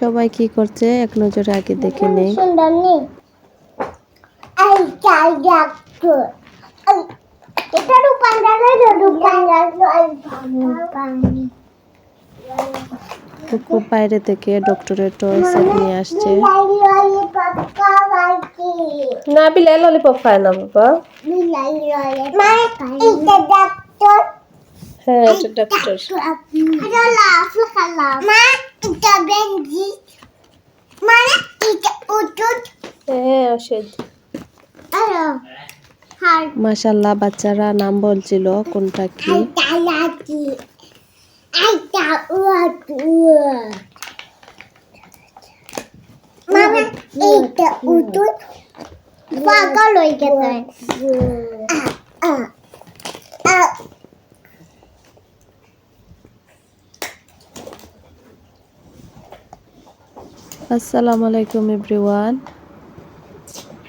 সবাই কি করছে এক নজরে আগে দেখে নেই। খুব বাইরে থেকে ডক্টরের টয় সেট নিয়ে আসছে। না বিলাই ললিপপ খায় না বাবা। হ্যাঁ এটা ডক্টর। হ্যাঁ ওষুধ। মাশাআল্লাহ বাচ্চারা নাম বলছিল কোনটা কি। পাগল হয়ে গেছে। আসসালামু আলাইকুম এভরিওয়ান,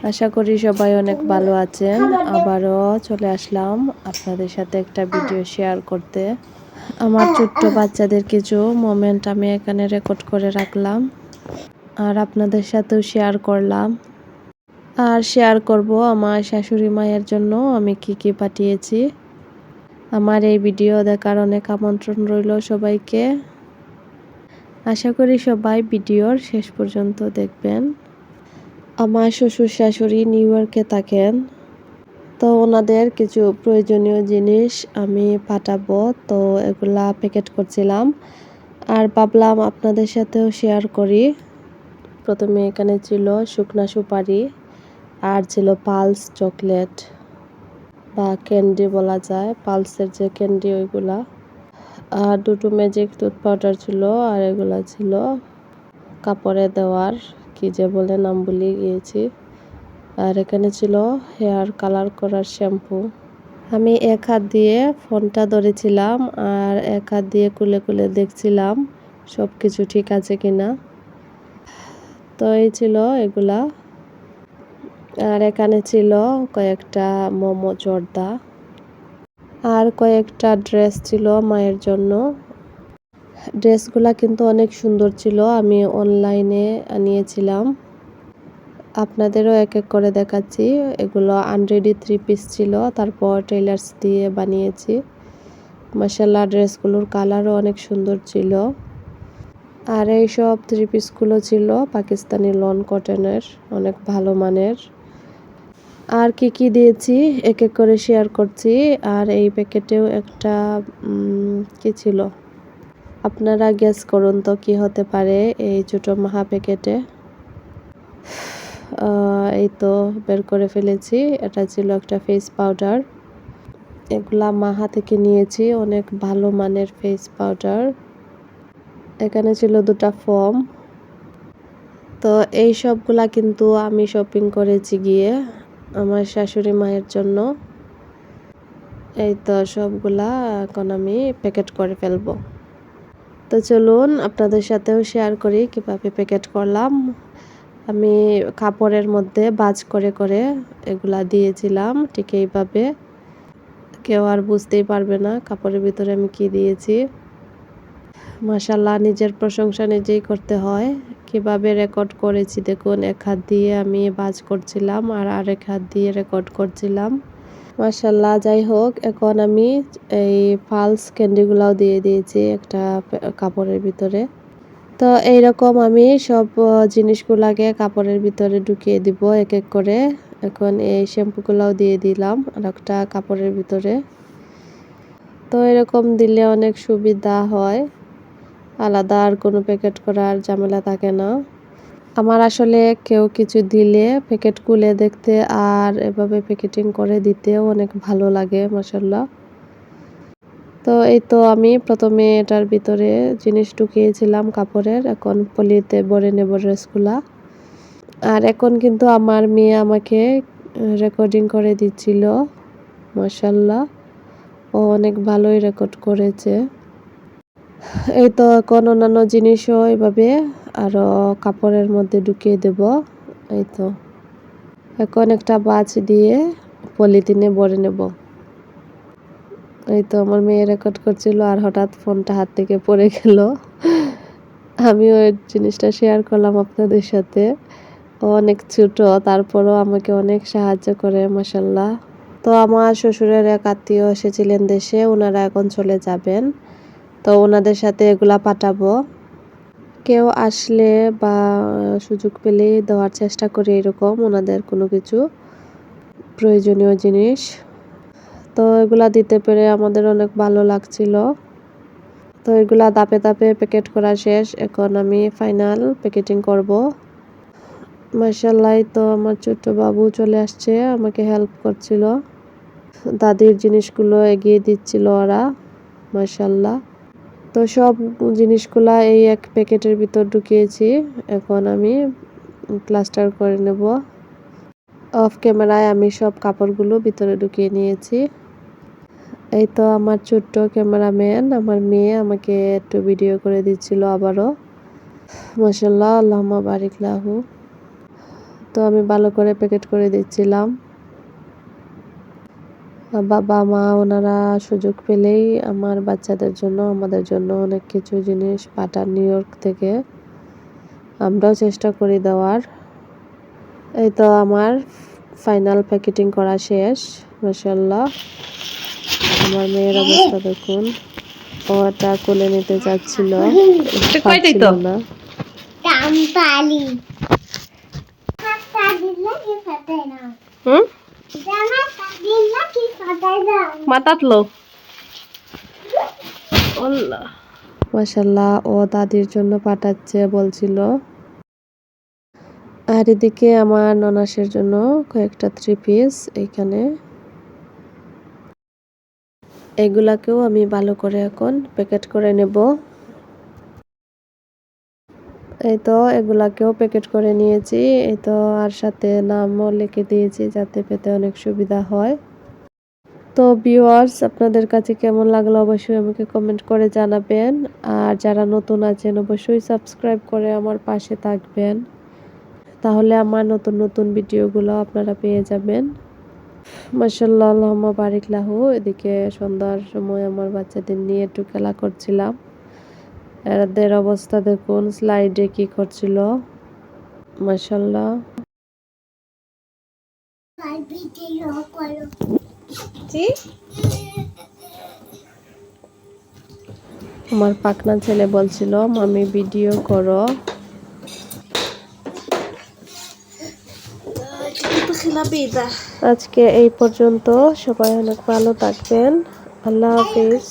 আশা করি সবাই অনেক ভালো আছেন। আবারও চলে আসলাম আপনাদের সাথে একটা ভিডিও শেয়ার করতে। আমার ছোট্ট বাচ্চাদের কিছু মোমেন্ট আমি এখানে রেকর্ড করে রাখলাম আর আপনাদের সাথেও শেয়ার করলাম। আর শেয়ার করব আমার শাশুড়ি মায়ের জন্য আমি কি পাঠিয়েছি। আমার এই ভিডিও দেখার অনেক আমন্ত্রণ রইল সবাইকে। আশা করি সবাই ভিডিওর শেষ পর্যন্ত দেখবেন। আমার শ্বশুর শাশুড়ি নিউ ইয়র্কে থাকেন, তো ওনাদের কিছু প্রয়োজনীয় জিনিস আমি পাঠাবো, তো এগুলা প্যাকেট করছিলাম আর ভাবলাম আপনাদের সাথেও শেয়ার করি। প্রথমে এখানে ছিল শুকনা সুপারি আর ছিল পালস চকলেট বা ক্যান্ডি বলা যায়, পালসের যে ক্যান্ডি ওইগুলা, আর দুটো ম্যাজিক টুথ পাউডার ছিল, আর এগুলা ছিল কাপড়ে দেওয়ার কি যে বলে নাম ভুলে গিয়েছি। আর এখানে ছিল হেয়ার কালার করার শ্যাম্পু। আমি এক হাত দিয়ে ফোনটা ধরেছিলাম আর এক হাত দিয়ে কুলে কুলে দেখছিলাম সব কিছু ঠিক আছে কিনা। তো এই ছিল এগুলা। আর এখানে ছিল কয়েকটা মোমো জর্দা আর কয়েকটা ড্রেস ছিল মায়ের জন্য। ড্রেসগুলা কিন্তু অনেক সুন্দর ছিল, আমি অনলাইনে আনিয়েছিলাম। আপনাদেরও এক এক করে দেখাচ্ছি। এগুলো আনরেডি 3 পিস ছিল, তারপর টেইলার্স দিয়ে বানিয়েছি। মাশাআল্লাহ ড্রেসগুলোর কালারও অনেক সুন্দর ছিল। আর এই সব 3 পিসগুলো ছিল পাকিস্তানি লন কটনের, অনেক ভালো মানের। আর কি দিয়েছি এক এক করে শেয়ার করছি। আর এই প্যাকেটেও একটা কি ছিল আপনারা গেস করুন তো কি হতে পারে এই ছোট মাহা প্যাকেটে। এই তো বের করে ফেলেছি, এটা ছিল একটা ফেস পাউডার। এগুলা মাহা থেকে নিয়েছি, অনেক ভালো মানের ফেস পাউডার। এখানে ছিল দুটা ফোম। তো এই সবগুলা কিন্তু আমি শপিং করেছি গিয়ে আমার শাশুড়ি মায়ের জন্য। এই তো সবগুলা এখন আমি প্যাকেট করে ফেলবো। তো চলুন আপনাদের সাথেও শেয়ার করি কিভাবে প্যাকেট করলাম। আমি কাপড়ের মধ্যে ভাঁজ করে করে এগুলা দিয়েছিলাম, ঠিক এইভাবে। কেউ আর বুঝতেই পারবে না কাপড়ের ভিতরে আমি কি দিয়েছি। মাশাআল্লাহ নিজের প্রশংসা নিজেই করতে হয়। কিভাবে রেকর্ড করেছি দেখুন, এক হাত দিয়ে আমি ভাঁজ করছিলাম আর আরেক হাত দিয়ে রেকর্ড করছিলাম। মাশাআল্লাহ যাই হোক, এখন আমি এই ফালস ক্যান্ডিগুলাও দিয়ে দিয়েছি একটা কাপড়ের ভিতরে। তো এইরকম আমি সব জিনিসগুলাকে কাপড়ের ভিতরে ঢুকিয়ে দিব এক এক করে। এখন এই শ্যাম্পুগুলাও দিয়ে দিলাম আর একটা কাপড়ের ভিতরে। তো এরকম দিলে অনেক সুবিধা হয়, আলাদা আর কোনো প্যাকেট করার ঝামেলা থাকে না। আমার আসলে কেউ কিছু দিলে প্যাকেট খুলে দেখতে আর এভাবে প্যাকেটিং করে দিতেও অনেক ভালো লাগে মাশাআল্লাহ। তো এই তো আমি প্রথমে এটার ভিতরে জিনিস ঢুকিয়েছিলাম কাপড়ের, এখন পলিতে ভরে নেব ড্রেসগুলা। আর এখন কিন্তু আমার মেয়ে আমাকে রেকর্ডিং করে দিচ্ছিল। মাশাআল্লাহ ও অনেক ভালোই রেকর্ড করেছে। এই তো এখন অন্যান্য জিনিসও এইভাবে আরও কাপড়ের মধ্যে ঢুকিয়ে দেব। এই তো এখন একটা বাজ দিয়ে পলিথিনে ভরে নেব। এই তো আমার মেয়ে রেকর্ড করছিল আর হঠাৎ ফোনটা হাত থেকে পড়ে গেল। আমিও এই জিনিসটা শেয়ার করলাম আপনাদের সাথে। ও অনেক ছোট, তারপরও আমাকে অনেক সাহায্য করে মাশাআল্লাহ। তো আমার শ্বশুরের এক আত্মীয় এসেছিলেন দেশে, ওনারা এখন চলে যাবেন। তো ওনাদের সাথে এগুলা পাঠাবো। কেউ আসলে বা সুযোগ পেলেই দেওয়ার চেষ্টা করি এরকম ওনাদের কোনো কিছু প্রয়োজনীয় জিনিস। তো এগুলা দিতে পেরে আমাদের অনেক ভালো লাগছিল। তো এগুলা ধাপে ধাপে প্যাকেট করা শেষ, এখন আমি ফাইনাল প্যাকেটিং করব। মাশাআল্লাহ, তো আমার ছোট বাবু চলে আসছে, আমাকে হেল্প করছিল, দাদির জিনিসগুলো এগিয়ে দিচ্ছিল ওরা মাশাআল্লাহ। তো সব জিনিসগুলা এই এক প্যাকেটের ভিতর ঢুকিয়েছি, এখন আমি ক্লাস্টার করে নেব। অফ ক্যামেরায় আমি সব কাপড়গুলো ভিতরে ঢুকিয়ে নিয়েছি। এই তো আমার ছোট্ট ক্যামেরাম্যান আমার মেয়ে আমাকে একটু ভিডিও করে দিচ্ছিল আবারও মাশাআল্লাহ, আল্লাহুম্মা বারিক লাহু। তো আমি ভালো করে প্যাকেট করে দিচ্ছিলাম। বাবা মা ওনারা সুযোগ পেলেই আমার বাচ্চাদের জন্য আমাদের জন্য অনেক কিছু জিনিস পাঠান নিউ ইয়র্ক থেকে, আমরাও চেষ্টা করি দেওয়ার। এই তো আমার ফাইনাল প্যাকেটিং করা শেষ মাশাআল্লাহ। আমার মেয়ের অবস্থা দেখুন, ও এটা কোলে নিতে যাচ্ছিল, পারছিল না। মাশাআল্লাহ, ও দাদির জন্য পাঠাচ্ছে বলছিল। আর এদিকে আমার ননাসের জন্য কয়েকটা 3 পিস এইখানে, এগুলাকেও আমি ভালো করে এখন প্যাকেট করে নেব। এই তো এগুলাকেও প্যাকেট করে নিয়েছি, এই তো আর সাথে নামও লিখে দিয়েছি যাতে পেতে অনেক সুবিধা হয়। তো ভিউয়ার্স, আপনাদের কাছে কেমন লাগলো অবশ্যই আমাকে কমেন্ট করে জানাবেন। আর যারা নতুন আছেন অবশ্যই সাবস্ক্রাইব করে আমার পাশে থাকবেন, তাহলে আমার নতুন নতুন ভিডিওগুলো আপনারা পেয়ে যাবেন। মাশাআল্লাহ, আল্লাহুম্মা বারিক লাহু। এদিকে সন্ধ্যার সময় আমার বাচ্চাদের নিয়ে একটু খেলা করছিলাম। এদের অবস্থা দেখুন, স্লাইডে কি করছিল মাশাআল্লাহ। আমার পাকনা ছেলে বলছিল মামি ভিডিও করো। আজকে এই পর্যন্ত, সবাই অনেক ভালো থাকবেন, আল্লাহ হাফিজ।